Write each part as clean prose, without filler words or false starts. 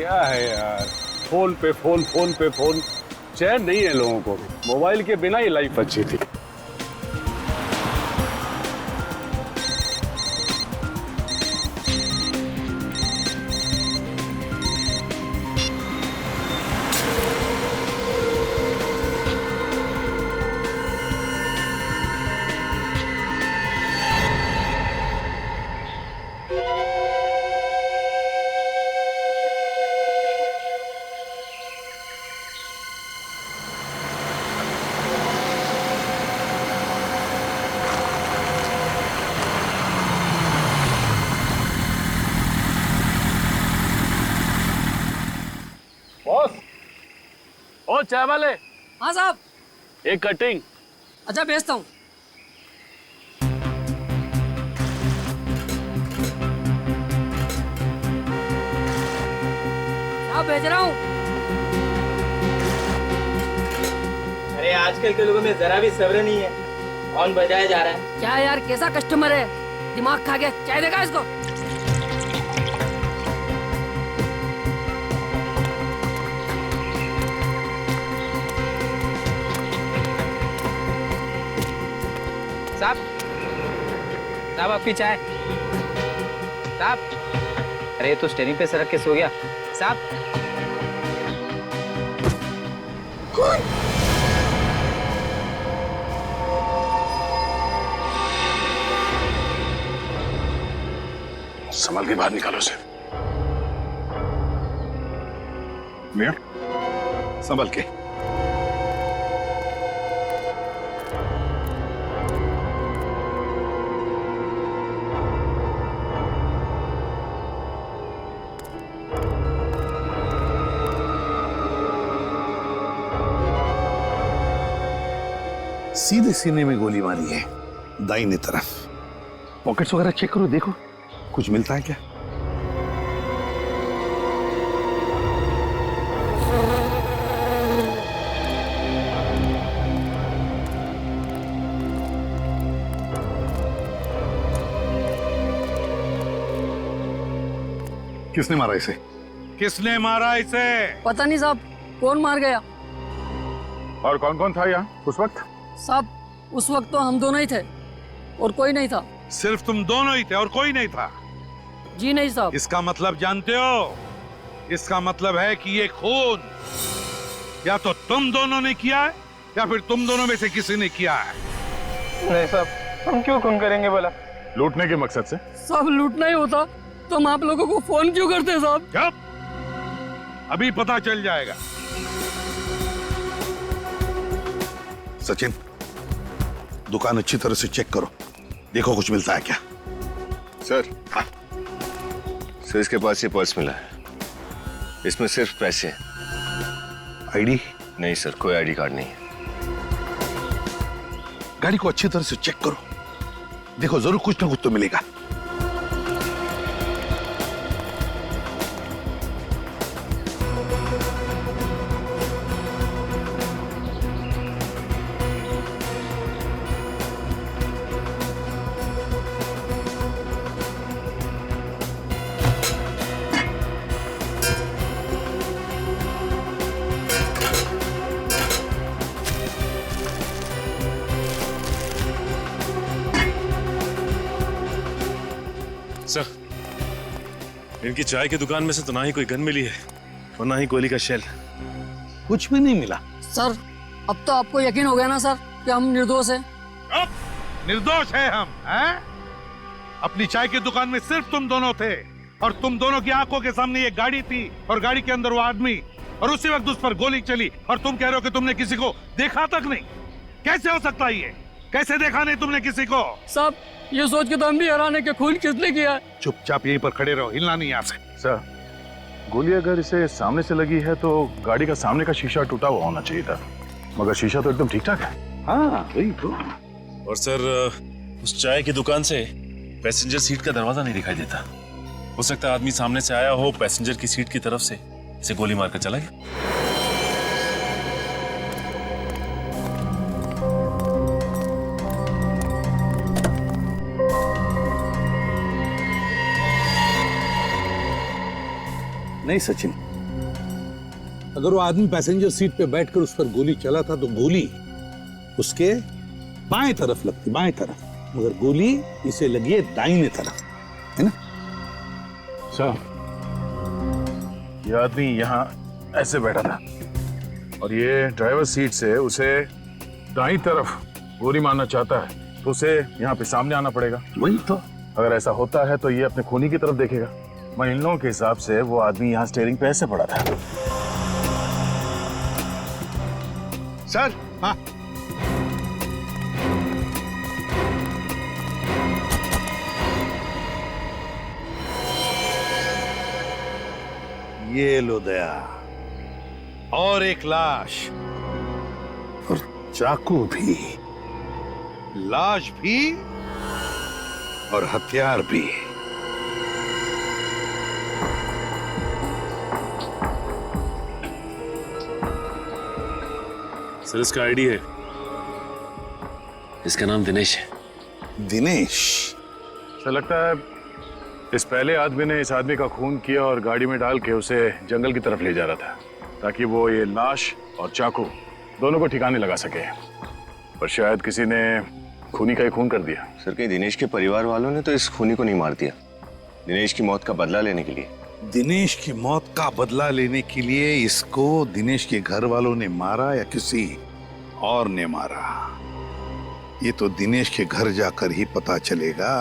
क्या है यार, फोन पे फोन, फोन पे फोन, चैन नहीं है लोगों को। मोबाइल के बिना ही लाइफ अच्छी थी। बॉस, ओ चाय वाले। हाँ साहब। एक कटिंग। अच्छा भेजता हूँ। साहब भेज रहा हूँ। अरे आजकल के लोगों में जरा भी सब्र नहीं है, कौन बजाया जा रहा है। क्या यार, कैसा कस्टमर है, दिमाग खा गया। चाय देगा इसको। साहब, साहब आपकी चाय। साहब, अरे ये तो स्टेरिंग पे सरक के सो गया। साहब, संभल के बाहर निकालो उसे। मियां, संभल के। सीधे सीने में गोली मारी है, दाहिने तरफ। पॉकेट्स वगैरह चेक करो, देखो कुछ मिलता है क्या। किसने मारा इसे? किसने मारा इसे? पता नहीं साहब, कौन मार गया। और कौन कौन था यहाँ उस वक्त? साहब उस वक्त तो हम दोनों ही थे और कोई नहीं था। सिर्फ तुम दोनों ही थे और कोई नहीं था? जी नहीं साहब। इसका मतलब जानते हो? इसका मतलब है कि ये खून या तो तुम दोनों ने किया है या फिर तुम दोनों में से किसी ने किया है। नहीं साहब, हम क्यों खून करेंगे बोला। लूटने के मकसद से? साहब लूटना ही होता तो हम आप लोगों को फोन क्यों करते साहब। जब अभी पता चल जाएगा। सचिन, दुकान अच्छी तरह से चेक करो, देखो कुछ मिलता है क्या। सर, सर इसके पास ये पर्स मिला है, इसमें सिर्फ पैसे हैं। आईडी? नहीं सर, कोई आईडी कार्ड नहीं है। गाड़ी को अच्छी तरह से चेक करो, देखो जरूर कुछ ना कुछ तो मिलेगा। सर, इनकी चाय की दुकान में से तो ना ही कोई गन मिली है और ना ही गोली का शेल। कुछ भी नहीं मिला। सर अब तो आपको यकीन हो गया ना सर कि हम निर्दोष हैं। अब निर्दोष है हम, हैं? अपनी चाय की दुकान में सिर्फ तुम दोनों थे और तुम दोनों की आंखों के सामने ये गाड़ी थी और गाड़ी के अंदर वो आदमी, और उसी वक्त उस पर गोली चली और तुम कह रहे हो कि तुमने किसी को देखा तक नहीं। कैसे हो सकता है ये? कैसे देखा नहीं तुमने किसी को? साहब ये सोच के तो हम भी हैरान है कि खून किसने किया है। चुपचाप यहीं पर खड़े रहो, हिलना नहीं यहाँ से। सर, गोली अगर इसे सामने से लगी है तो गाड़ी का सामने का शीशा टूटा हुआ होना चाहिए था, मगर शीशा तो एकदम ठीक ठाक है। हाँ वही तो। और सर, उस चाय की दुकान से पैसेंजर सीट का दरवाजा नहीं दिखाई देता। हो सकता है आदमी सामने से आया हो, पैसेंजर की सीट की तरफ से इसे गोली मारकर चला गया। नहीं सचिन, अगर वो आदमी पैसेंजर सीट पे बैठकर उस पर गोली चला था तो गोली उसके बाएं तरफ लगती, बाएं तरफ, मगर गोली इसे लगी है दाहिने तरफ, है ना? सर, ये आदमी यहाँ ऐसे बैठा था और ये ड्राइवर सीट से उसे दाईं तरफ गोली मारना चाहता है तो उसे यहाँ पे सामने आना पड़ेगा। वही तो। अगर ऐसा होता है तो ये अपने खूनी की तरफ देखेगा। मैं इन लोगों के हिसाब से वो आदमी यहाँ स्टीयरिंग पे ऐसे पड़ा था। सर, हाँ, ये लो दया, और एक लाश, और चाकू भी, लाश भी और हथियार भी। सर इसका आईडी है, इसका नाम दिनेश है। दिनेश? ऐसा लगता है इस पहले आदमी ने इस आदमी का खून किया और गाड़ी में डाल के उसे जंगल की तरफ ले जा रहा था ताकि वो ये लाश और चाकू दोनों को ठिकाने लगा सके, पर शायद किसी ने खूनी का ही खून कर दिया। सर कहीं दिनेश के परिवार वालों ने तो इस खूनी को नहीं मार दिया, दिनेश की मौत का बदला लेने के लिए? दिनेश की मौत का बदला लेने के लिए इसको दिनेश के घर वालों ने मारा या किसी और ने मारा, ये तो दिनेश के घर जाकर ही पता चलेगा।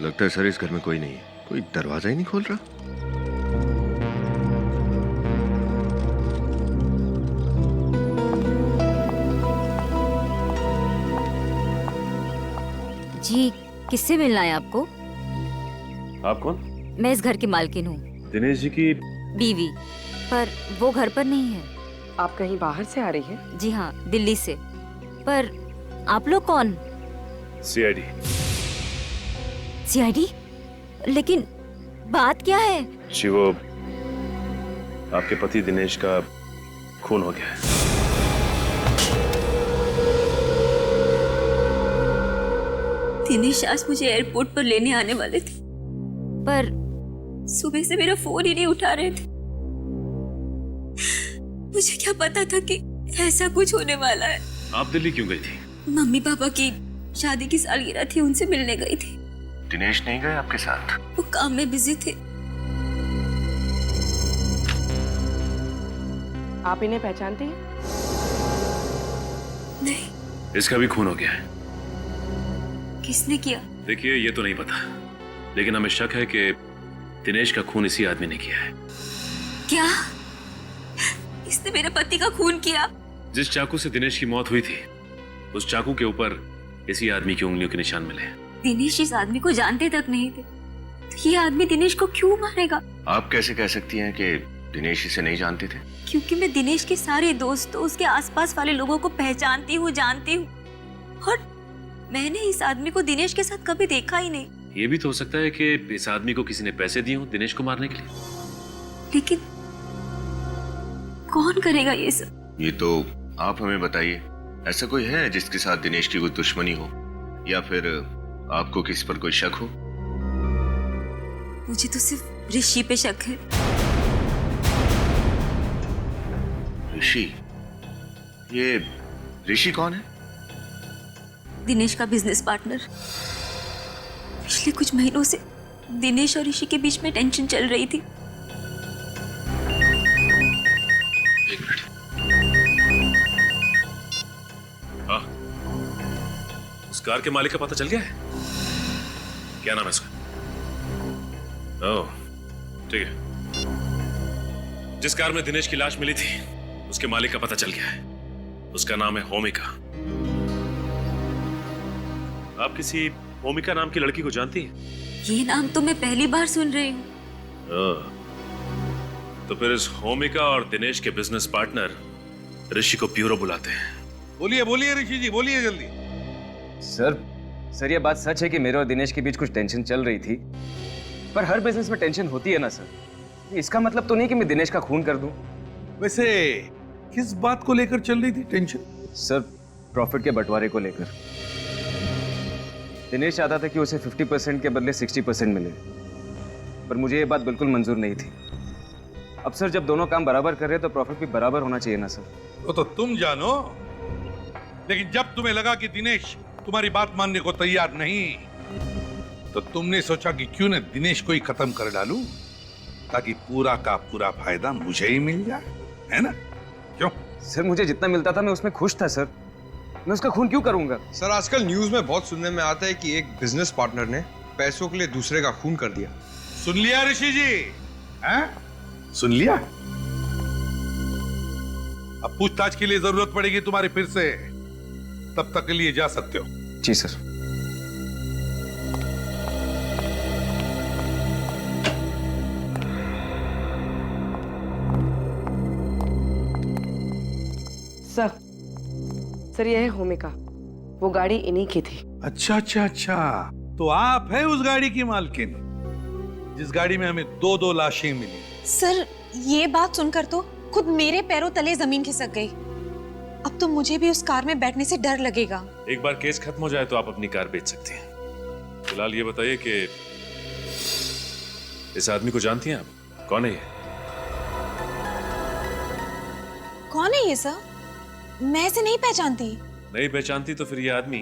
लगता है सर इस घर में कोई नहीं है, कोई दरवाजा ही नहीं खोल रहा। जी, किससे मिलना है आपको? आप कौन? मैं इस घर की मालकिन हूँ, दिनेश जी की बीवी, पर वो घर पर नहीं है। आप कहीं बाहर से आ रही है? जी हाँ, दिल्ली से। पर आप लोग कौन? सीआईडी। सीआईडी? लेकिन बात क्या है? जी वो आपके पति दिनेश का खून हो गया है। दिनेश आज मुझे एयरपोर्ट पर लेने आने वाले थे, पर सुबह से मेरा फोन ही नहीं उठा रहे थे। मुझे क्या पता था कि ऐसा कुछ होने वाला है। आप दिल्ली क्यों गई थी? मम्मी पापा की शादी की सालगिरह थी, उनसे मिलने गई थी। दिनेश नहीं गए आपके साथ? वो काम में बिजी थे। आप इन्हें पहचानते हैं? नहीं। इसका भी खून हो गया है। किसने किया? देखिए ये तो नहीं पता, लेकिन हमें शक है कि दिनेश का खून इसी आदमी ने किया है। क्या? इसने मेरे पति का खून किया? जिस चाकू से दिनेश की मौत हुई थी, उस चाकू के ऊपर इसी आदमी की उंगलियों के निशान मिले। दिनेश इस आदमी को जानते तक नहीं थे, तो ये आदमी दिनेश को क्यों मारेगा? आप कैसे कह सकती हैं कि दिनेश इसे नहीं जानते थे? क्योंकि मैं दिनेश के सारे दोस्तों, उसके आसपास वाले लोगों को पहचानती हूँ, जानती हूँ, और मैंने इस आदमी को दिनेश के साथ कभी देखा ही नहीं। ये भी तो हो सकता है कि इस आदमी को किसी ने पैसे दिए हों दिनेश को मारने के लिए। लेकिन कौन करेगा ये सब? ये तो आप हमें बताइए, ऐसा कोई है जिसके साथ दिनेश की कोई दुश्मनी हो, या फिर आपको किसी पर कोई शक हो? मुझे तो सिर्फ ऋषि पे शक है। ऋषि? ये ऋषि कौन है? दिनेश का बिजनेस पार्टनर। पिछले कुछ महीनों से दिनेश और ऋषि के बीच में टेंशन चल रही थी। एक मिनट। हाँ, उस कार के मालिक का पता चल गया है? क्या नाम है उसका? ओह, ठीक है। जिस कार में दिनेश की लाश मिली थी, उसके मालिक का पता चल गया है। उसका नाम है होमिका। आप किसी होमिका नाम की लड़की को जानती हैं? ये नाम तो मैं पहली बार सुन रही हूँ। तो फिर इस होमिका और दिनेश के बिजनेस पार्टनर ऋषि को ब्यूरो बुलाते हैं। बोलिए बोलिए ऋषि जी, बोलिए जल्दी। सर ये बात सच है कि मेरे और दिनेश के बीच कुछ टेंशन चल रही थी, पर हर बिजनेस में टेंशन होती है ना सर। इसका मतलब तो नहीं कि मैं दिनेश का खून कर दूं। वैसे किस बात को लेकर चल रही थी टेंशन? सर प्रॉफिट के बंटवारे को लेकर। दिनेश चाहता था कि उसे 50% के बदले 60% मिले, पर मुझे ये बात बिल्कुल मंजूर नहीं थी। अब सर, जब दोनों काम बराबर कर रहे हैं तो प्रॉफिट भी बराबर होना चाहिए ना सर। वो तो तुम जानो, लेकिन जब तुम्हें लगा कि दिनेश तुम्हारी बात मानने को तैयार नहीं, तो तुमने सोचा कि क्यों न दिनेश को ही खत्म कर डालूं, ताकि पूरा का पूरा फायदा मुझे ही मिल जाए, है ना? क्यों? सर, मुझे जितना मिलता था मैं उसमें खुश था सर। मैं उसका खून क्यों करूंगा? सर, आजकल न्यूज में बहुत सुनने में आता है कि एक बिजनेस पार्टनर ने पैसों के लिए दूसरे का खून कर दिया। सुन लिया ऋषि जी? हैं? सुन लिया? अब पूछताछ के लिए जरूरत पड़ेगी तुम्हारी फिर से, तब तक के लिए जा सकते हो। जी सर। सर यह है होमिका, वो गाड़ी इन्हीं की थी। अच्छा अच्छा अच्छा, तो आप है उस गाड़ी की मालकिन जिस गाड़ी में हमें 2-2 लाशें मिली। सर, ये बात सुनकर तो खुद मेरे पैरों तले जमीन खिसक गई। अब तो मुझे भी उस कार में बैठने से डर लगेगा। एक बार केस खत्म हो जाए तो आप अपनी कार बेच सकती हैं। फिलहाल ये बताइए कि इस आदमी को जानती हैं आप? कौन है ये? कौन है ये सर? मैं इसे नहीं पहचानती। नहीं पहचानती तो फिर ये आदमी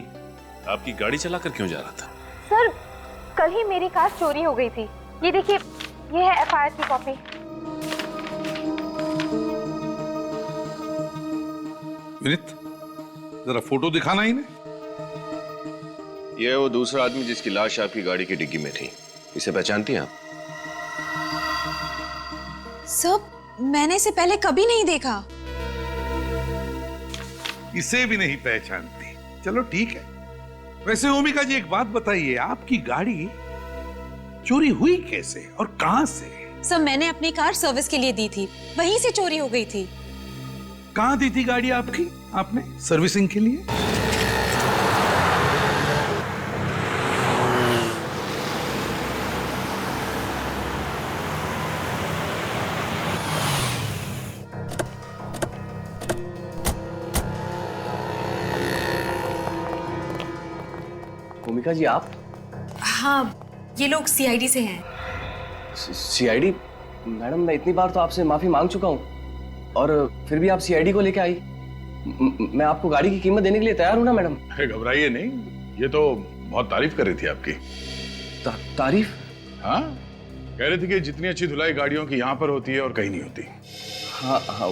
आपकी गाड़ी चलाकर क्यों जा रहा था? सर, कल ही मेरी कार चोरी हो गई थी। ये देखिए, ये है एफआईआर की कॉपी। विनीत, जरा फोटो दिखाना इन्हें। यह है वो दूसरा आदमी जिसकी लाश आपकी गाड़ी की डिग्गी में थी। इसे पहचानती हैं आप? सर, मैंने इसे पहले कभी नहीं देखा। इसे भी नहीं पहचानती? चलो ठीक है। वैसे ओमिका जी, एक बात बताइए, आपकी गाड़ी चोरी हुई कैसे और कहां से? सर, मैंने अपनी कार सर्विस के लिए दी थी, वहीं से चोरी हो गई थी। कहां दी थी गाड़ी आपकी आपने सर्विसिंग के लिए? भूमिका जी, आप? हाँ, ये लोग सीआईडी से हैं। सीआईडी? मैडम, मैं इतनी बार तो आपसे माफी मांग चुका हूँ और फिर भी आप सीआईडी को लेके आई। मैं आपको गाड़ी की कीमत देने के लिए तैयार हूँ ना मैडम। घबराइए नहीं, ये तो बहुत तारीफ कर रही थी आपकी। तारीफ? हाँ, कह रही थी कि जितनी अच्छी धुलाई गाड़ियों की यहाँ पर होती है और कहीं नहीं होती। हाँ हाँ,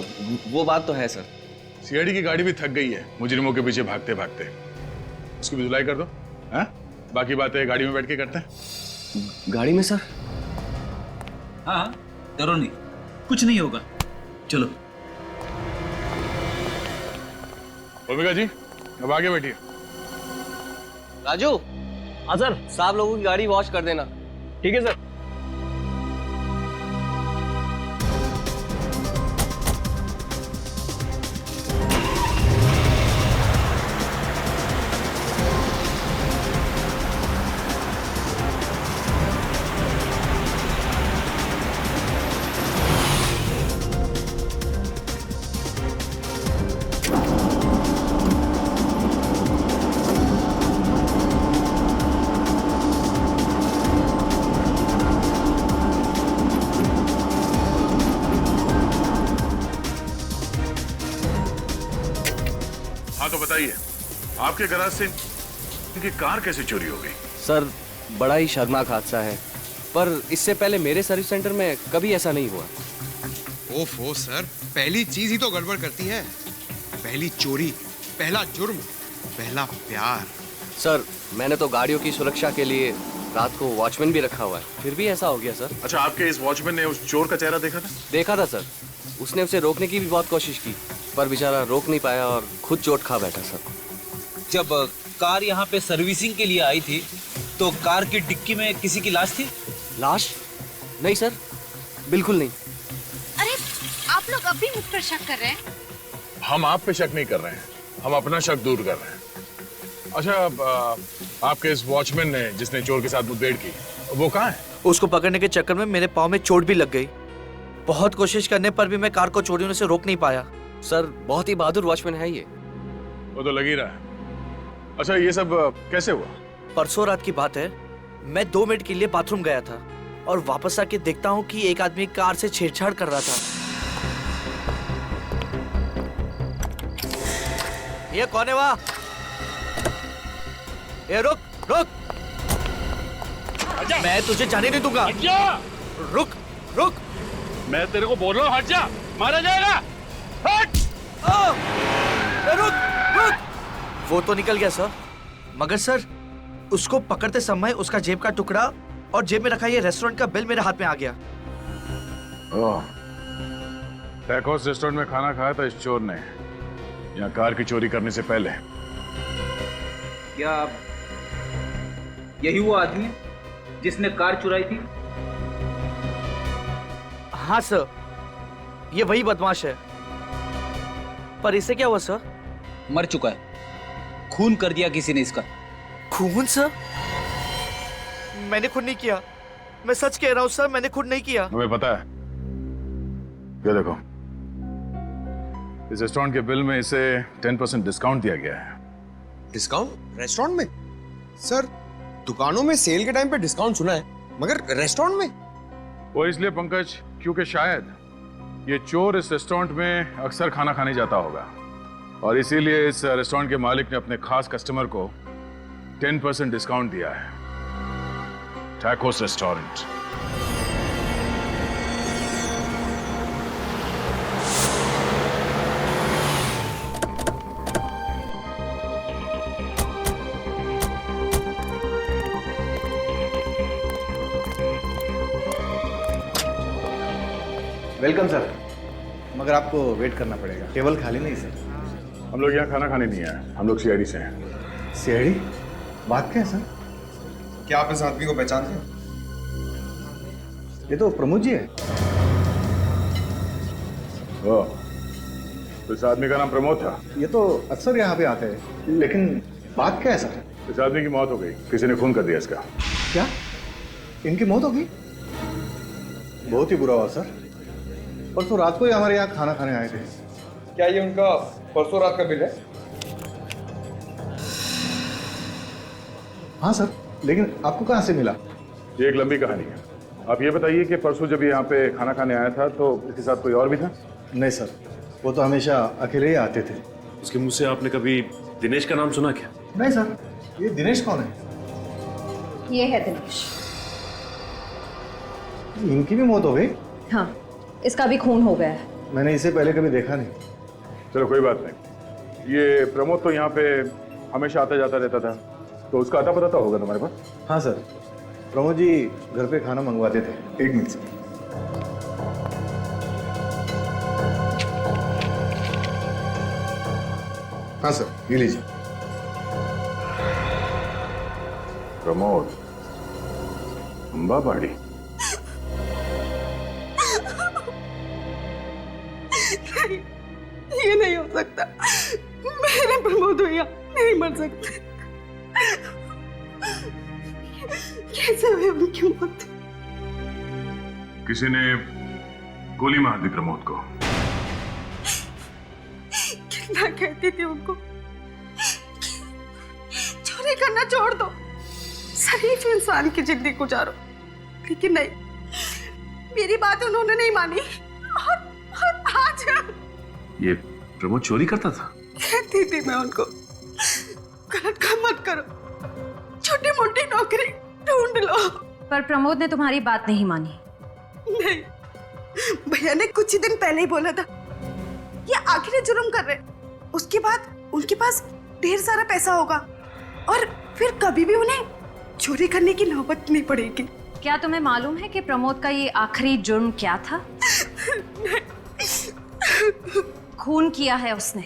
वो बात तो है सर। सीआईडी की गाड़ी भी थक गई है मुजरिमों के पीछे भागते भागते। उसकी भी धुलाई कर दो। हाँ, बाकी बातें गाड़ी में बैठ के करते हैं। गाड़ी में सर? हाँ, डरो नहीं, कुछ नहीं होगा। चलो। भूमिका जी, अब आगे बैठिए। राजू। हाँ सर। साहब लोगों की गाड़ी वॉश कर देना। ठीक है सर। हाँ तो बताइए, आपके गैराज से इनकी कार कैसे चोरी हो गई? सर, बड़ा ही शर्मनाक हादसा है, पर इससे पहले मेरे सर्विस सेंटर में कभी ऐसा नहीं हुआ। ओफो सर, पहली चीज ही तो गड़बड़ करती है। पहली चोरी, पहला जुर्म, पहला प्यार। सर, मैंने तो गाड़ियों की सुरक्षा के लिए रात को वॉचमैन भी रखा हुआ है, फिर भी ऐसा हो गया सर। अच्छा, आपके इस वॉचमैन ने उस चोर का चेहरा देखा था? देखा था सर। उसने उसे रोकने की भी बहुत कोशिश की, पर बेचारा रोक नहीं पाया और खुद चोट खा बैठा सर। जब कार यहाँ पे सर्विसिंग के लिए आई थी तो कार की डिक्की में किसी की लाश थी? लाश? नहीं सर, बिल्कुल नहीं। अरे, आप लोग अब भी मुझ पर शक कर रहे हैं? हम आप पे शक नहीं कर रहे हैं, हम अपना शक दूर कर रहे हैं। अच्छा, आपके इस वॉचमैन ने जिसने चोर के साथ मुठभेड़ की, वो कहाँ है? उसको पकड़ने के चक्कर में मेरे पाँव में चोट भी लग गई। बहुत कोशिश करने पर भी मैं कार को चोरी होने से रोक नहीं पाया। सर, बहुत ही बहादुर वॉचमैन है ये। वो तो लग ही रहा है। अच्छा, ये सब कैसे हुआ? परसों रात की बात है, मैं 2 मिनट के लिए बाथरूम गया था और वापस आके देखता हूँ कि एक आदमी कार से छेड़छाड़ कर रहा था। ये कौन है वहाँ? ये रुक रुक, मैं तुझे जाने नहीं दूंगा। रुक रुक, मैं तेरे को बोल रहा हूँ हट जा, मारा जाएगा। हट! रुक रुक। वो तो निकल गया सर, मगर सर उसको पकड़ते समय उसका जेब का टुकड़ा और जेब में रखा ये रेस्टोरेंट का बिल मेरे हाथ में आ गया। पैकोस रेस्टोरेंट में खाना खाया था इस चोर ने, यहाँ कार की चोरी करने से पहले। क्या यही वो आदमी है जिसने कार चुराई थी? हाँ सर, ये वही बदमाश है। पर इसे क्या हुआ सर? मर चुका है, खून कर दिया किसी ने इसका। खून सर? मैंने खुद नहीं किया, मैं सच कह रहा हूँ सर, मैंने खुद नहीं किया। हमें पता है। ये देखो, इस रेस्टोरेंट के बिल में इसे 10% डिस्काउंट दिया गया है। डिस्काउंट रेस्टोरेंट में? सर दुकानों में सेल के टाइम पे डिस्काउंट सुना है, मगर रेस्टोरेंट में? वो इसलिए पंकज, क्योंकि शायद ये चोर इस रेस्टोरेंट में अक्सर खाना खाने जाता होगा और इसीलिए इस रेस्टोरेंट के मालिक ने अपने खास कस्टमर को 10% डिस्काउंट दिया है। Tacos restaurant. वेलकम सर, मगर आपको वेट करना पड़ेगा, टेबल खाली नहीं सर। हम लोग यहाँ खाना खाने नहीं आए, हम लोग सीआईडी से हैं। सीआईडी? बात क्या है सर? क्या आप इस आदमी को पहचानते हैं? ये तो प्रमोद जी है। ओह, तो इस आदमी का नाम प्रमोद था? ये तो अक्सर यहाँ पे आते हैं, लेकिन बात क्या है सर? इस आदमी की मौत हो गई, किसी ने खून कर दिया इसका। क्या? इनकी मौत हो गई? बहुत ही बुरा हुआ सर। परसों रात को ही हमारे यहाँ खाना खाने आए थे। क्या ये उनका परसों रात का बिल है? हाँ सर, लेकिन आपको कहाँ से मिला? ये एक लंबी कहानी है। आप ये बताइए कि परसों जब यहाँ पे खाना खाने आया था तो इसके साथ कोई और भी था? नहीं सर, वो तो हमेशा अकेले ही आते थे। उसके मुंह से आपने कभी दिनेश का नाम सुना क्या? नहीं सर। ये दिनेश कौन है? ये है दिनेश। इनकी भी मौत हो गई? हाँ, इसका भी खून हो गया है। मैंने इसे पहले कभी देखा नहीं। चलो कोई बात नहीं। ये प्रमोद तो यहाँ पे हमेशा आता जाता रहता था, तो उसका अता पता तो होगा तुम्हारे पास? हाँ सर, प्रमोद जी घर पे खाना मंगवाते थे। 1 मिनट से। हाँ सर, ये लीजिए। प्रमोद, अंबा पहाड़ी। ये नहीं हो सकता, मेरे प्रमोद भैया नहीं मर सकते। कैसे हुई उनकी मौत? किसी ने गोली मार दी प्रमोद को। कितना कहती थी उनको चोरी करना छोड़ दो, शरीफ इंसान की जिंदगी गुजारो, लेकिन नहीं, मेरी बात उन्होंने नहीं मानी। और आज ये प्रमोद चोरी करता था? कहती थी मैं उनको, गलत काम मत करो, छोटी मोटी नौकरी ढूंढ लो। पर प्रमोद ने तुम्हारी बात नहीं मानी। नहीं, भैया ने कुछ ही दिन पहले ही बोला था ये आखिरी जुर्म कर रहे, उसके बाद उनके पास ढेर सारा पैसा होगा और फिर कभी भी उन्हें चोरी करने की नौबत नहीं पड़ेगी। क्या तुम्हें मालूम है कि प्रमोद का ये आखिरी जुर्म क्या था? खून किया है उसने।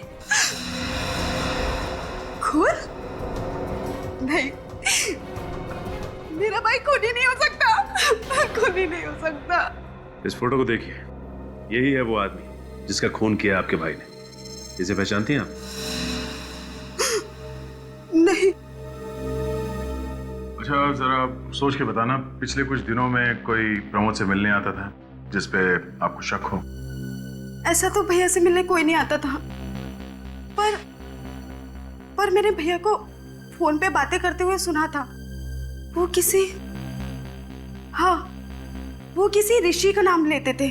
खून? नहीं, मेरा भाई खूनी नहीं हो सकता, खूनी नहीं हो सकता। इस फोटो को देखिए, यही है वो आदमी जिसका खून किया आपके भाई ने। इसे पहचानती हैं आप? नहीं। अच्छा, जरा सोच के बताना, पिछले कुछ दिनों में कोई प्रमोद से मिलने आता था जिसपे आपको शक हो? ऐसा तो भैया से मिलने कोई नहीं आता था, पर मैंने भैया को फोन पे बातें करते हुए सुना था। वो किसी, हाँ, वो किसी ऋषि का नाम लेते थे।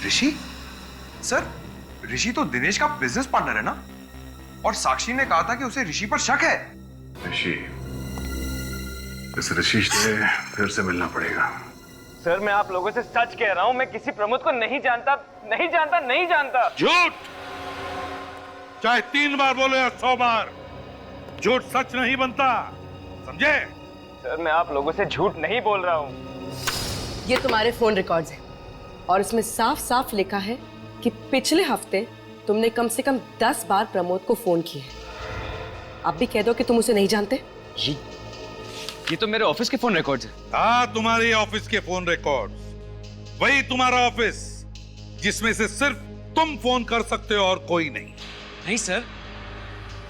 ऋषि? सर, ऋषि तो दिनेश का बिजनेस पार्टनर है ना? और साक्षी ने कहा था कि उसे ऋषि पर शक है। ऋषि, इस ऋषि से फिर से मिलना पड़ेगा। सर, मैं आप लोगों से सच कह रहा हूं, मैं किसी प्रमोद को नहीं जानता, नहीं जानता, नहीं जानता। झूठ! चाहे 3 बार बोलो या 100 बार, झूठ सच नहीं बनता, समझे? सर, मैं आप लोगों से झूठ नहीं बोल रहा हूं। ये तुम्हारे फोन रिकॉर्ड्स हैं और इसमें साफ साफ लिखा है कि पिछले हफ्ते तुमने कम से कम 10 बार प्रमोद को फोन किए। आप भी कह दो कि तुम उसे नहीं जानते। ये तो मेरे ऑफिस के फोन रिकॉर्ड्स हैं। हाँ, तुम्हारे ऑफिस के फोन रिकॉर्ड्स। वही तुम्हारा ऑफिस जिसमें से सिर्फ तुम फोन कर सकते हो और कोई नहीं। नहीं सर,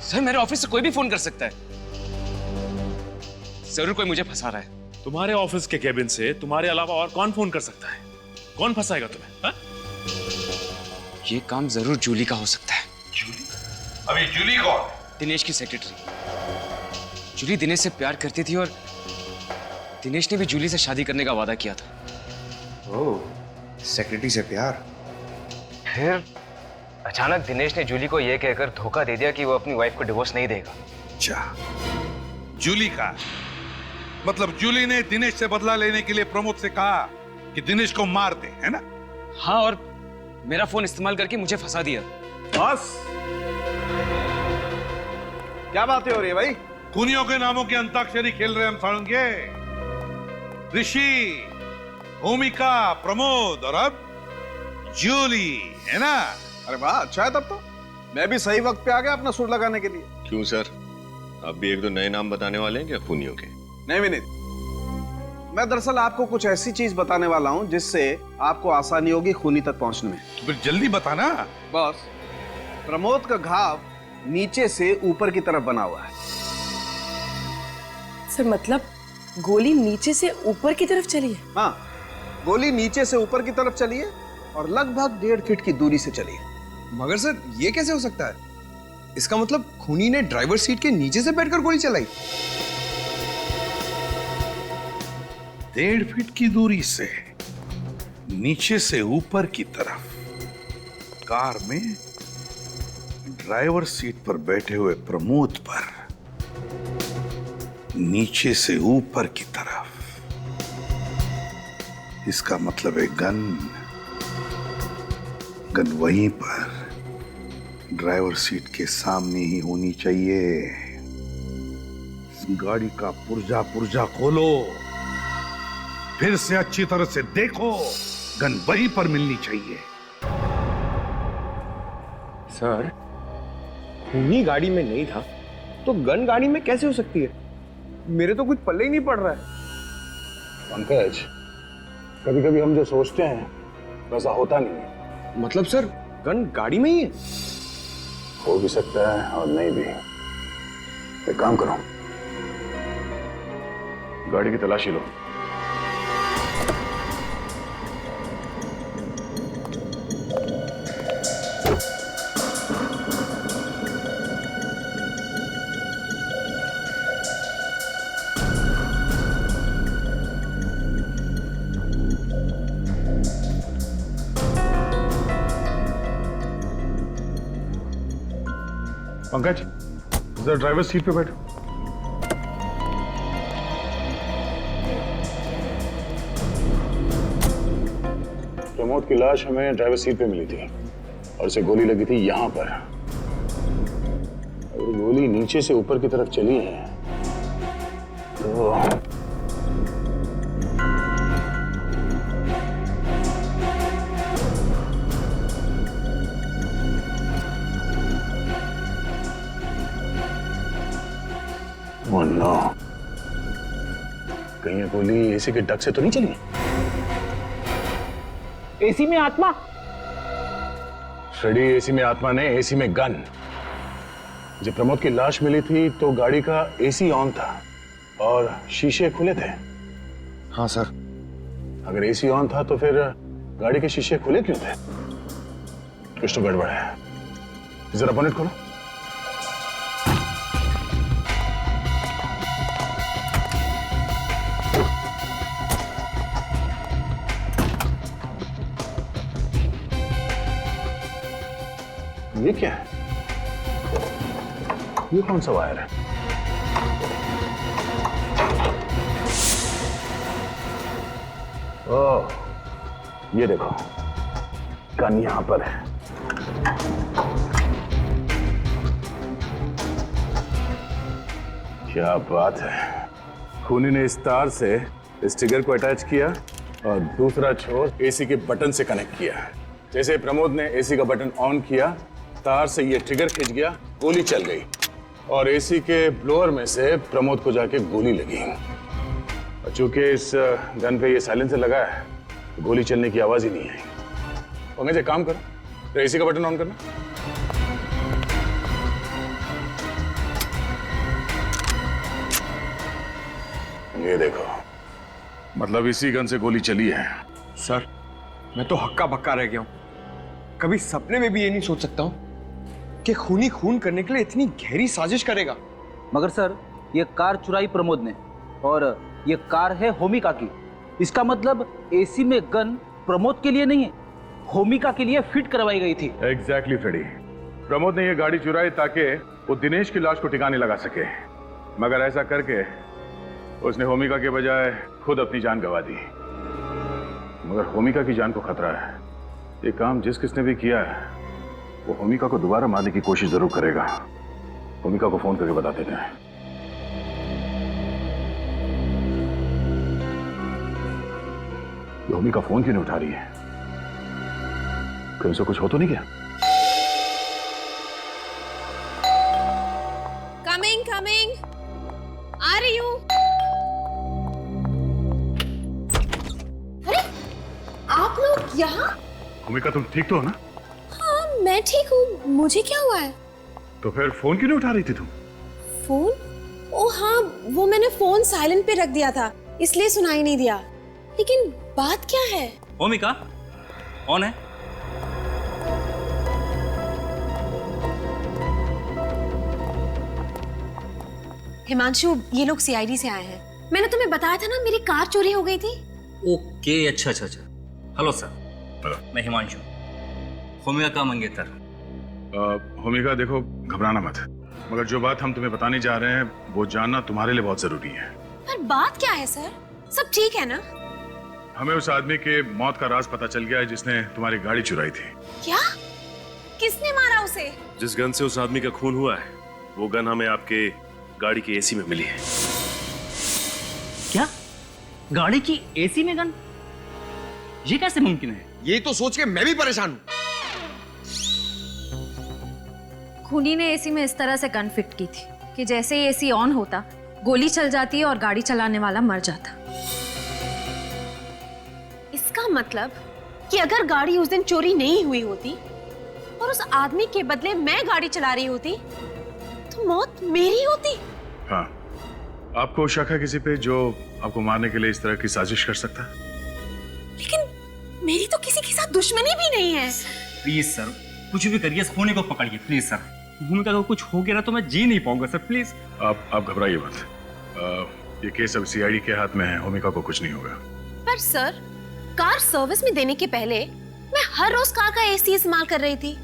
सर मेरे ऑफिस से कोई भी फोन कर सकता है। जरूर कोई मुझे फंसा रहा है। तुम्हारे ऑफिस के केबिन से तुम्हारे अलावा और कौन फोन कर सकता है? कौन फंसाएगा तुम्हें? हा? ये काम जरूर जूली का हो सकता है। जूली? अभी जूली कौन? दिनेश की सेक्रेटरी। जूली दिनेश से प्यार करती थी और दिनेश ने भी जूली से शादी करने का वादा किया था। ओह, सेक्रेटरी से प्यार। फिर अचानक दिनेश ने जूली को यह कहकर धोखा दे दिया कि वो अपनी वाइफ को डिवोर्स नहीं देगा। अच्छा, जूली का मतलब जूली ने दिनेश से बदला लेने के लिए प्रमोद से कहा कि दिनेश को मार दे, है ना? हाँ, और मेरा फोन इस्तेमाल करके मुझे फंसा दिया। बस क्या बातें हो रही है भाई? खूनियों के नामों की अंताक्षरी खेल रहे हम सारंगे। ऋषि, भूमिका, प्रमोद और अब जूली, है ना? अरे वाह, अच्छा है। तब तो मैं भी सही वक्त पे आ गया अपना सुर लगाने के लिए। क्यों सर, आप भी 1-2 नए नाम बताने वाले हैं क्या खूनियों के? नहीं विनीत, मैं दरअसल आपको कुछ ऐसी चीज बताने वाला हूं जिससे आपको आसानी होगी खूनी तक पहुंचने में। तो फिर जल्दी बताना। बॉस, प्रमोद का घाव नीचे से ऊपर की तरफ बना हुआ है। सर मतलब गोली नीचे से ऊपर की तरफ चली है? हाँ, गोली नीचे से ऊपर की तरफ चली है और लगभग 1.5 फीट की दूरी से चली है। मगर सर, ये कैसे हो सकता है? इसका मतलब खूनी ने ड्राइवर सीट के नीचे से बैठकर गोली चलाई। 1.5 फीट की दूरी से नीचे से ऊपर की तरफ कार में ड्राइवर सीट पर बैठे हुए प्रमोद पर नीचे से ऊपर की तरफ। इसका मतलब है गन वहीं पर ड्राइवर सीट के सामने ही होनी चाहिए। गाड़ी का पुर्जा खोलो, फिर से अच्छी तरह से देखो, गन वहीं पर मिलनी चाहिए। सर, खूनी गाड़ी में नहीं था तो गन गाड़ी में कैसे हो सकती है? मेरे तो कुछ पल्ले ही नहीं पड़ रहा है। पंकज, कभी कभी हम जो सोचते हैं वैसा होता नहीं है। मतलब सर, गन गाड़ी में ही है? हो भी सकता है और नहीं भी। एक काम करो, गाड़ी की तलाशी लो। पंकज, जरा ड्राइवर सीट पे बैठो। प्रमोद की लाश हमें ड्राइवर सीट पे मिली थी और उसे गोली लगी थी यहां पर। अगर गोली नीचे से ऊपर की तरफ चली है तो नो, कहीं ये गोली एसी के डक से तो नहीं चली? एसी में आत्मा? फ्रेडी, एसी में आत्मा नहीं, एसी में गन। जब प्रमोद की लाश मिली थी तो गाड़ी का एसी ऑन था और शीशे खुले थे। हाँ सर। अगर एसी ऑन था तो फिर गाड़ी के शीशे खुले क्यों थे? कुछ तो गड़बड़ है। जरा बोनेट खोलो। ये क्या है? ये कौन सा वायर है? ओह, ये देखो, गन यहां पर है। क्या बात है। खूनी ने इस तार से इस ट्रिगर को अटैच किया और दूसरा छोर एसी के बटन से कनेक्ट किया। जैसे प्रमोद ने एसी का बटन ऑन किया, तार से ये ट्रिगर खिंच गया, गोली चल गई और एसी के ब्लोअर में से प्रमोद को जाके गोली लगी। और चूंकि इस गन पे ये साइलेंसर लगा है, तो गोली चलने की आवाज ही नहीं आई। पंकज, एक काम करो, तो एसी का बटन ऑन करना। ये देखो, मतलब इसी गन से गोली चली है। सर, मैं तो हक्का बक्का रह गया हूं। कभी सपने में भी ये नहीं सोच सकता हूं कि खूनी खून करने के लिए इतनी गहरी साजिश करेगा। मगर सर, ये कार चुराई प्रमोद ने और ये कार है होमिका की। इसका मतलब एसी में गन प्रमोद के लिए नहीं है, होमिका के लिए फिट करवाई गई थी। Exactly Freddy. प्रमोद ने ये गाड़ी चुराई ताकि वो दिनेश की लाश को ठिकाने लगा सके, मगर ऐसा करके उसने होमिका के बजाय खुद अपनी जान गंवा दी। मगर होमिका की जान को खतरा है। ये काम जिस किसने भी किया है, वो होमिका को दोबारा मारने की कोशिश जरूर करेगा। होमिका को फोन करके बता देते हैं। होमिका फोन क्यों नहीं उठा रही है? कहीं से कुछ हो तो नहीं गया? कमिंग कमिंग, आ रही हूँ। अरे, आप लोग यहाँ? होमिका, तुम ठीक तो हो ना? हाँ, मैं ठीक हूँ। मुझे क्या हुआ है? तो फिर फोन क्यों नहीं उठा रही थी तुम? फोन? ओ हाँ, वो मैंने फोन साइलेंट पे रख दिया था, इसलिए सुनाई नहीं दिया। लेकिन बात क्या है? होमिका, कौन है? हिमांशु, ये लोग सीआईडी से आए हैं। मैंने तुम्हें बताया था ना, मेरी कार चोरी हो गई थी। ओके, अच्छा अच्छा अच्छा। Hello sir. हेलो, मैं हिमांशु, होमिका का मंगेतर। होमिका, देखो, घबराना मत, मगर जो बात हम तुम्हें बताने जा रहे हैं वो जानना तुम्हारे लिए बहुत जरूरी है। पर बात क्या है सर? सब ठीक है ना? हमें उस आदमी के मौत का राज पता चल गया है जिसने तुम्हारी गाड़ी चुराई थी। क्या? किसने मारा उसे? जिस गन से उस आदमी का खून हुआ है, वो गन हमें आपके गाड़ी की एसी में मिली है। क्या? गाड़ी की एसी में गन? ये कैसे मुमकिन है? ये तो सोच के मैं भी परेशान हूं। खूनी ने एसी में इस तरह से गन फिट की थी कि जैसे ही एसी ऑन होता, गोली चल जाती और गाड़ी चलाने वाला मर जाता। इसका मतलब कि अगर गाड़ी उस दिन चोरी नहीं हुई होती और उस आदमी के बदले मैं गाड़ी चला रही होती, तो मौत मेरी होती। हाँ, आपको शक है किसी पे जो आपको मारने के लिए इस तरह की साजिश कर सकता है? लेकिन मेरी तो किसी के साथ दुश्मनी भी नहीं है। प्लीज सर, कुछ भी करिए, इस खूनी को पकड़िए प्लीज सर। भूमिका को कुछ हो गया ना तो मैं जी नहीं पाऊंगा सर, प्लीज। आप घबराइए मत। ये केस अब सीआईडी के हाथ में है, होमिका को कुछ नहीं होगा। पर सर, कार सर्विस में देने के पहले मैं हर रोज कार का एसी इस्तेमाल कर रही थी,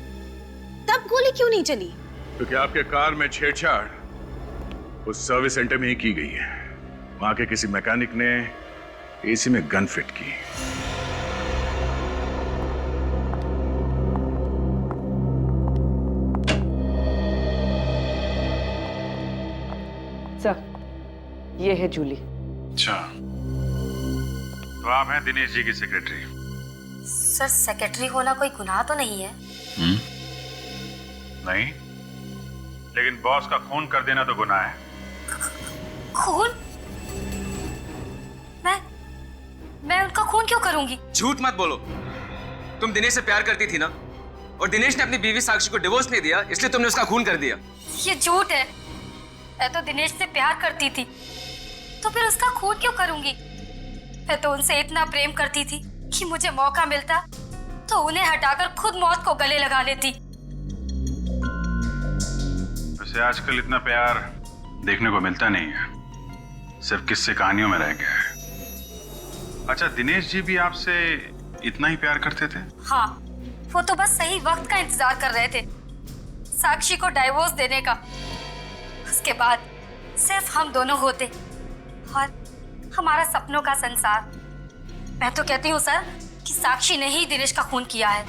तब गोली क्यों नहीं चली? क्योंकि आपके कार में छेड़छाड़ उस सर्विस सेंटर में ही की गई है। वहां के किसी मैकेनिक ने एसी में गन फिट की। सर, ये है जूली। अच्छा, तो आप हैं दिनेश जी की सेक्रेटरी? सर, सेक्रेटरी होना कोई गुनाह तो नहीं है? नहीं, लेकिन बॉस का खून कर देना तो गुनाह है। खून? मैं उनका खून क्यों करूंगी? झूठ मत बोलो। तुम दिनेश से प्यार करती थी ना, और दिनेश ने अपनी बीवी साक्षी को डिवोर्स नहीं दिया, इसलिए तुमने उसका खून कर दिया। ये झूठ है। मैं तो दिनेश से प्यार करती थी, तो फिर उसका खून क्यों करूंगी? मैं तो उनसे इतना प्रेम करती थी कि मुझे मौका मिलता तो उन्हें हटाकर खुद मौत को गले लगा लेती। वैसे आजकल इतना प्यार देखने को मिलता नहीं है, सिर्फ किस्से कहानियों में रह गया है। अच्छा, दिनेश जी भी आपसे इतना ही प्यार करते थे? हाँ, वो तो बस सही वक्त का इंतजार कर रहे थे। साक्षी को डाइवोर्स देने का। उसके बाद सिर्फ हम दोनों होते और हमारा सपनों का संसार। मैं तो कहती हूँ सर कि साक्षी ने ही दिनेश का खून किया है।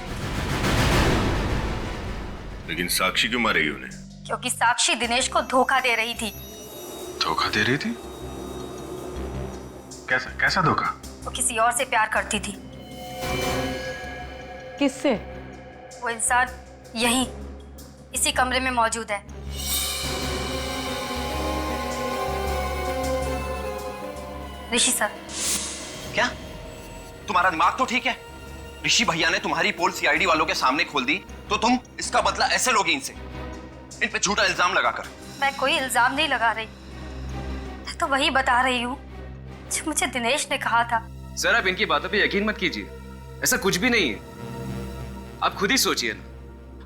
लेकिन साक्षी क्यों मारेगी उन्हें? क्योंकि साक्षी दिनेश को धोखा दे रही थी। धोखा दे रही थी? कैसा धोखा? वो किसी और से प्यार करती थी। किससे? वो इंसान यहीं इसी कमरे में मौजूद है। ऋषि सर। क्या तुम्हारा दिमाग तो ठीक है? ऋषि भैया ने तुम्हारी पोल सीआईडी वालों के सामने खोल दी तो तुम इसका बदला ऐसे लोगे इनसे, इन पे झूठा इल्जाम लगाकर। मैं कोई इल्जाम नहीं लगा रही, मैं तो वही बता रही हूँ जो मुझे दिनेश ने कहा था। सर आप इनकी बातों पे यकीन मत कीजिए, ऐसा कुछ भी नहीं है। आप खुद ही सोचिए ना,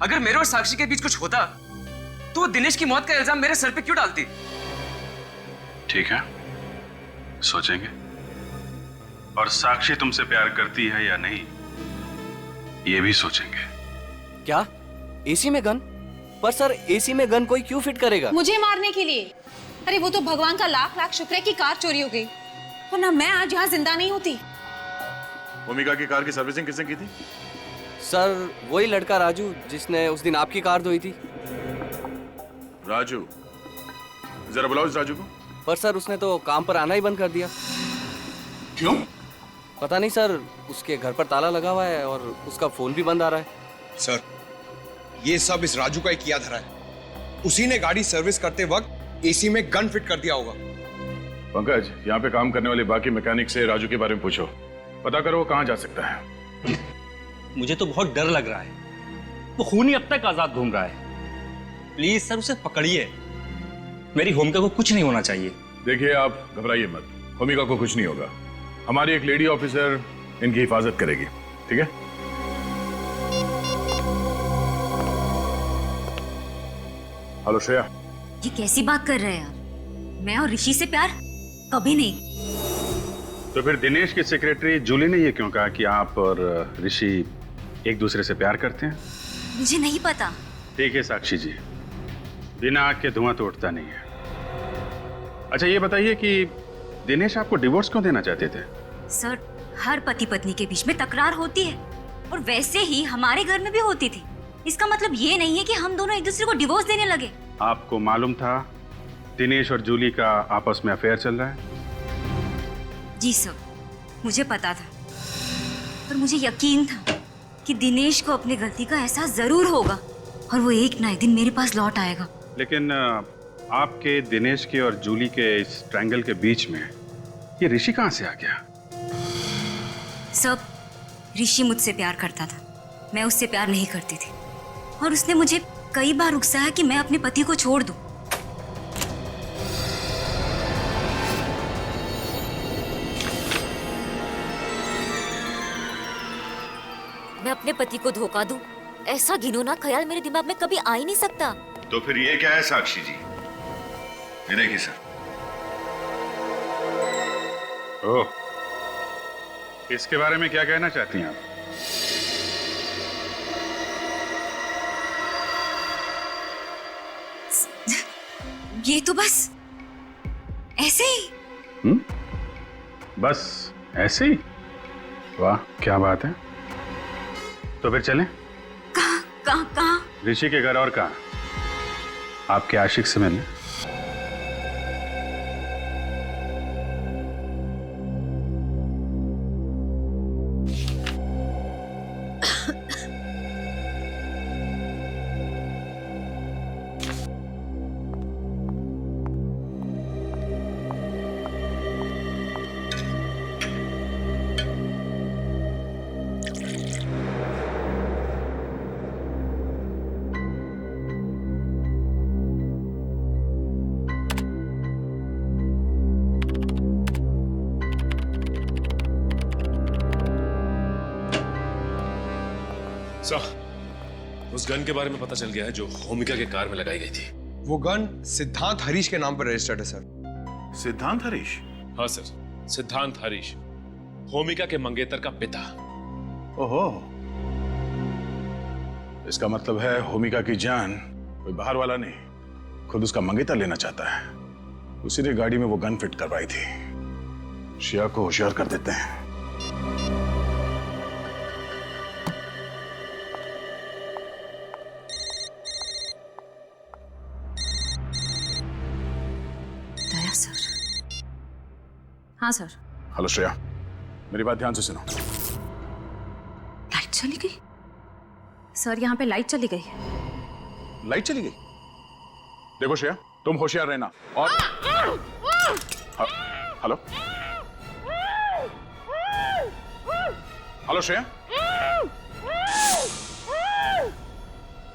अगर मेरे और साक्षी के बीच कुछ होता तो वो दिनेश की मौत का इल्जाम मेरे सर पे क्यों डालती? ठीक है, सोचेंगे। और साक्षी तुमसे प्यार करती है या नहीं ये भी सोचेंगे। क्या एसी में गन? पर सर एसी में गन कोई क्यों फिट करेगा? मुझे मारने के लिए। अरे वो तो भगवान का लाख लाख शुक्र है कि कार चोरी हो गई, वरना मैं आज यहाँ जिंदा नहीं होती। भूमिका की कार की सर्विसिंग किसने की थी? सर वही लड़का राजू जिसने उस दिन आपकी कार धोई थी। राजू? जरा बुलाओ इस राजू को। पर सर उसने तो काम पर आना ही बंद कर दिया। क्यों? पता नहीं सर, उसके घर पर ताला लगा हुआ है और उसका फोन भी बंद आ रहा है। सर ये सब इस राजू का ही किया धरा है। उसी ने गाड़ी सर्विस करते वक्त एसी में गन फिट कर दिया होगा। पंकज, यहाँ पे काम करने वाले बाकी मैकेनिक से राजू के बारे में पूछो, पता करो वो कहाँ जा सकता है। मुझे तो बहुत डर लग रहा है, वो खूनी अब तक आजाद घूम रहा है। प्लीज सर उसे पकड़िए, मेरी होमिका को कुछ नहीं होना चाहिए। देखिए आप घबराइए मत, होमिका को कुछ नहीं होगा। हमारी एक लेडी ऑफिसर इनकी हिफाजत करेगी, ठीक है? हेलो श्रेया। ये कैसी बात कर रहे हैं यार? मैं और ऋषि से प्यार कभी नहीं। तो फिर दिनेश की सेक्रेटरी जूली ने ये क्यों कहा कि आप और ऋषि एक दूसरे से प्यार करते हैं? मुझे नहीं पता। ठीक है साक्षी जी, बिना आग के धुआं तो उठता नहीं है। अच्छा ये बताइए कि दिनेश आपको डिवोर्स क्यों देना चाहते थे? सर हर पति पत्नी के बीच में तकरार होती है, और वैसे ही हमारे घर में भी होती थी। इसका मतलब ये नहीं है कि हम दोनों एक दूसरे को डिवोर्स देने लगे। आपको मालूम था दिनेश और जूली का आपस में अफेयर चल रहा है? जी सर, मुझे पता था, पर मुझे यकीन था कि दिनेश को अपनी गलती का एहसास जरूर होगा और वो एक ना एक दिन मेरे पास लौट आएगा। लेकिन आपके, दिनेश के और जूली के इस ट्रायंगल के बीच में ये ऋषि कहां से आ गया? सब ऋषि मुझसे प्यार करता था, मैं उससे प्यार नहीं करती थी, और उसने मुझे कई बार उकसाया कि मैं अपने पति को छोड़ दूं। मैं अपने पति को धोखा दूं, ऐसा घिनौना ख्याल मेरे दिमाग में कभी आ ही नहीं सकता। तो फिर ये क्या है साक्षी जी? ये देखिए सर। ओह, इसके बारे में क्या कहना चाहती हैं आप? ये तो बस ऐसे ही। बस ऐसे ही? वाह क्या बात है। तो फिर चलें? कहाँ? ऋषि के घर और कहाँ? आपके आशिक से मिलने। उस गन के बारे में पता चल गया है जो होमिका के कार में लगाई गई थी। वो गन सिद्धांत हरीश के नाम पर रजिस्टर्ड है सर। सिद्धांत हरीश? हाँ सर, सिद्धांत हरीश, होमिका के मंगेतर का पिता। ओहो, इसका मतलब है होमिका की जान कोई बाहर वाला नहीं, खुद उसका मंगेतर लेना चाहता है। उसी ने गाड़ी में वो गन फिट करवाई थी। शिया को होशियार कर देते हैं। दया सर। हाँ सर। हेलो श्रेया, मेरी बात ध्यान से सुनो। लाइट चली गई सर, यहाँ पे लाइट चली गई। लाइट चली गई? देखो श्रेया, तुम होशियार रहना। और हेलो हेलो श्रेया।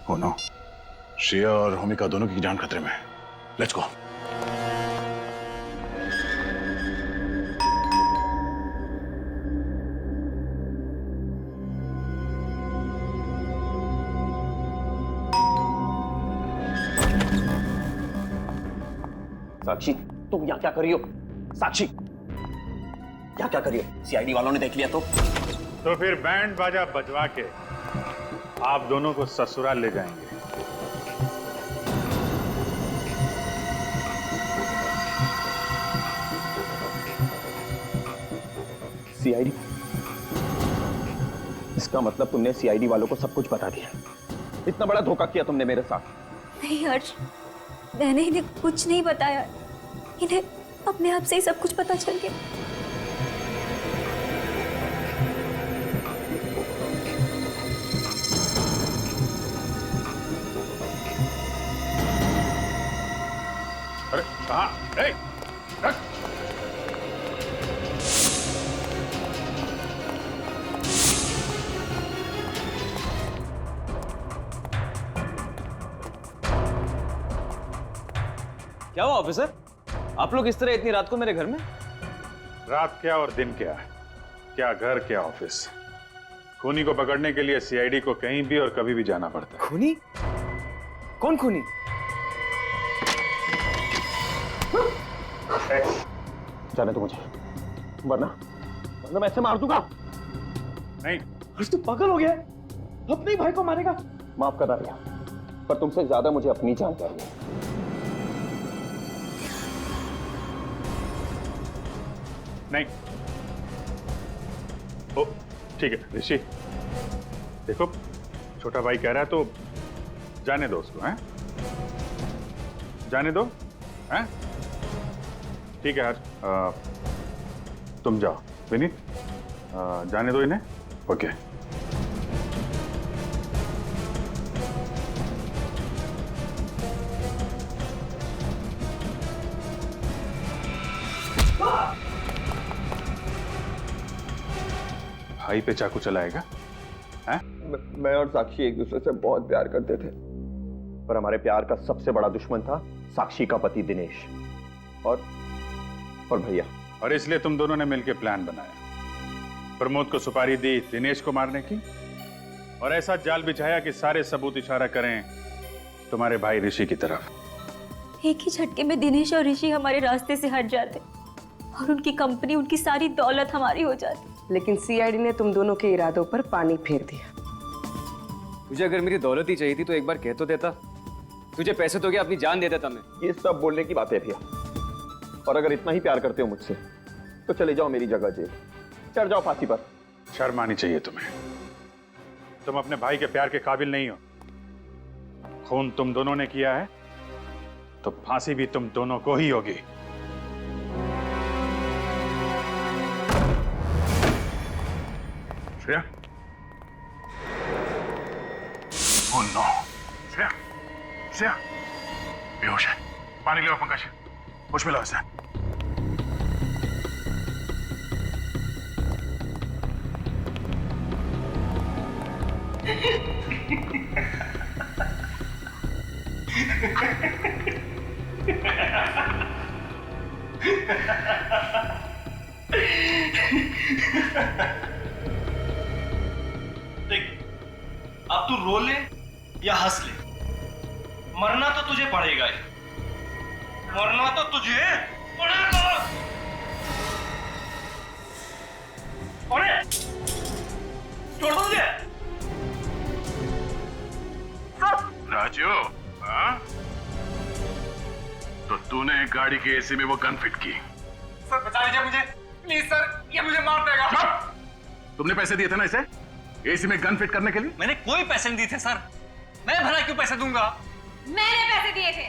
हो नो, श्रेया और होमिका दोनों की जान खतरे में है। Let's go. साक्षी, तुम यहाँ क्या कर रही हो? साक्षी, यहाँ क्या कर रही हो? सीआईडी वालों ने देख लिया तो फिर बैंड बाजा बजवा के आप दोनों को ससुराल ले जाएंगे। सीआईडी? इसका मतलब तुमने सीआईडी वालों को सब कुछ बता दिया। इतना बड़ा धोखा किया तुमने मेरे साथ। नहीं हर्ष, मैंने इन्हें कुछ नहीं बताया। इन्हें अपने आप से ही सब कुछ पता चल गया। अरे कहाँ? क्या हुआ ऑफिसर? आप लोग इस तरह इतनी रात को मेरे घर में? रात क्या और दिन क्या, क्या घर क्या ऑफिस। खूनी को पकड़ने के लिए सीआईडी को कहीं भी और कभी भी जाना पड़ता है। खूनी? कौन खूनी? जाने दो मुझे, वरना मैं ऐसे मार दूंगा। नहीं, तू पागल हो गया है? अपने भाई को मारेगा? माफ करना भैया, पर तुमसे ज्यादा मुझे अपनी जान चाहिए। नहीं। ओ, ठीक है ऋषि, देखो छोटा भाई कह रहा है तो जाने दो उसको, हैं? जाने दो, हैं? ठीक है यार, तुम जाओ। विनीत, जाने दो इन्हें। ओके। भाई पे चाकू चलाएगा? हैं? मैं और साक्षी एक दूसरे से बहुत प्यार करते थे, पर हमारे प्यार का सबसे बड़ा दुश्मन था साक्षी का पति दिनेश और भैया। और इसलिए तुम दोनों ने मिलकर प्लान बनाया, प्रमोद को सुपारी दी दिनेश को मारने की, और ऐसा जाल बिछाया कि सारे सबूत इशारा करें तुम्हारे भाई ऋषि की तरफ। एक ही झटके में दिनेश और ऋषि हमारे रास्ते से हट जाते और उनकी कंपनी, उनकी सारी दौलत हमारी हो जाती। लेकिन सीआईडी ने तुम दोनों के इरादों पर पानी फेर दिया। तुझे अगर मेरी दौलत ही चाहिए थी तो एक बार कह तो देता। तुझे पैसे तो क्या अपनी जान दे देता मैं। ये सब बोलने की बात है भैया, और अगर इतना ही प्यार करते हो मुझसे तो चले जाओ मेरी जगह जेल, चढ़ जाओ फांसी पर। शर्म आनी चाहिए तुम्हें, तुम अपने भाई के प्यार के काबिल नहीं हो। खून तुम दोनों ने किया है तो फांसी भी तुम दोनों को ही होगी। श्रेया, ओह नो, श्रेया, श्रेया, बेहोश है। पानी ले आओ पंकज, होश में लाओ इसे। देख, अब तू रो ले या हंस ले, मरना तो तुझे पड़ेगा ही। मरना तो तुझे पड़ेगा। अरे छोड़ दो मुझे। राजू, हाँ? तो तूने गाड़ी के एसी में वो गन फिट की। सर बचा लीजिए मुझे प्लीज सर, ये मुझे मार देगा। तुमने पैसे दिए थे ना इसे एसी में गन फिट करने के लिए? मैंने कोई पैसे नहीं दिए थे सर, मैं भला क्यों पैसे दूंगा? मैंने पैसे दिए थे।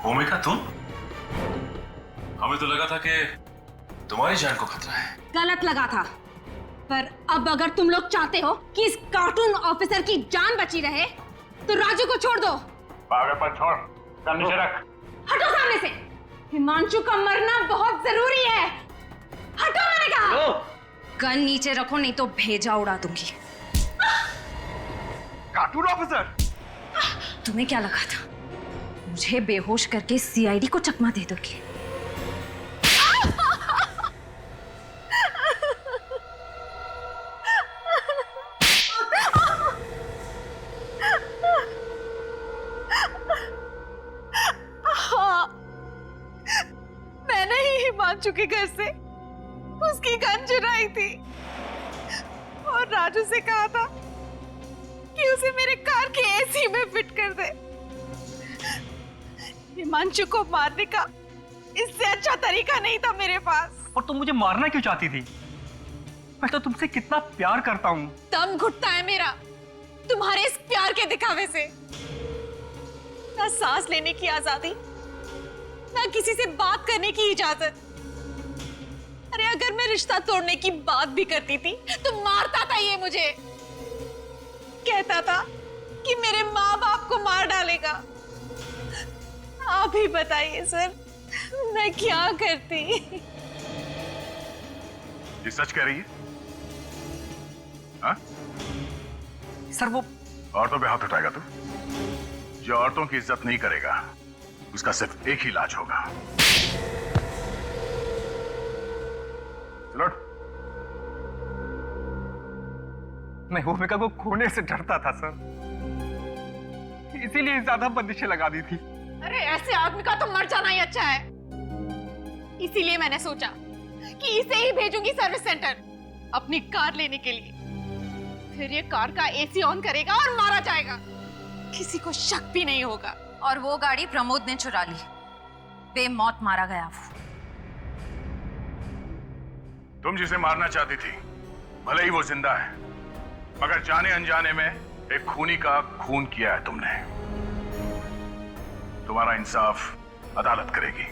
भूमिका तुम? हमें तो लगा था कि तुम्हारी जान को खतरा है। गलत लगा था, पर अब अगर तुम लोग चाहते हो कि इस कार्टून ऑफिसर की जान बची रहे तो राजू को छोड़ दो। पागलपन छोड़, गन नीचे रख। हटो सामने से। हिमांशु का मरना बहुत जरूरी है। हटो मैंने कहा। गन नीचे रखो नहीं तो भेजा उड़ा दूंगी। कार्टून ऑफिसर, तुम्हें क्या लगा था मुझे बेहोश करके सीआईडी को चकमा दे दोगे? हाँ, मैंने ही हिमांशु के घर से उसकी गन चुराई थी और राजू से कहा था कि उसे मेरे कार के एसी में फिट कर दे। हिमांशु को मारने का इससे अच्छा तरीका नहीं था मेरे पास। और तुम मुझे मारना क्यों चाहती थी? मैं तो तुमसे कितना प्यार करता हूँ। दम घुटता है मेरा तुम्हारे इस प्यार के दिखावे से। ना सांस लेने की आजादी, ना किसी से बात करने की इजाजत। अरे अगर मैं रिश्ता तोड़ने की बात भी करती थी तो मारता था ये मुझे। कहता था कि मेरे माँ बाप को मार डालेगा। आप ही बताइए सर, मैं क्या करती? ये सच कह रही है? हाँ? सर वो औरतों पे हाथ उठाएगा तू? जो औरतों की इज्जत नहीं करेगा उसका सिर्फ एक ही इलाज होगा। लौट। मैं भूमिका को खोने से डरता था सर, इसीलिए ज्यादा बंदिशें लगा दी थी। अरे ऐसे आदमी का तो मर जाना ही अच्छा है। इसीलिए मैंने सोचा कि इसे ही भेजूंगी सर्विस सेंटर अपनी कार लेने के लिए। फिर ये कार का एसी ऑन करेगा और मारा जाएगा, किसी को शक भी नहीं होगा। और वो गाड़ी प्रमोद ने चुरा ली, बेमौत मारा गया वो। तुम जिसे मारना चाहती थी भले ही वो जिंदा है, मगर जाने अनजाने में एक खूनी का खून किया है तुमने। तुम्हारा इंसाफ अदालत करेगी।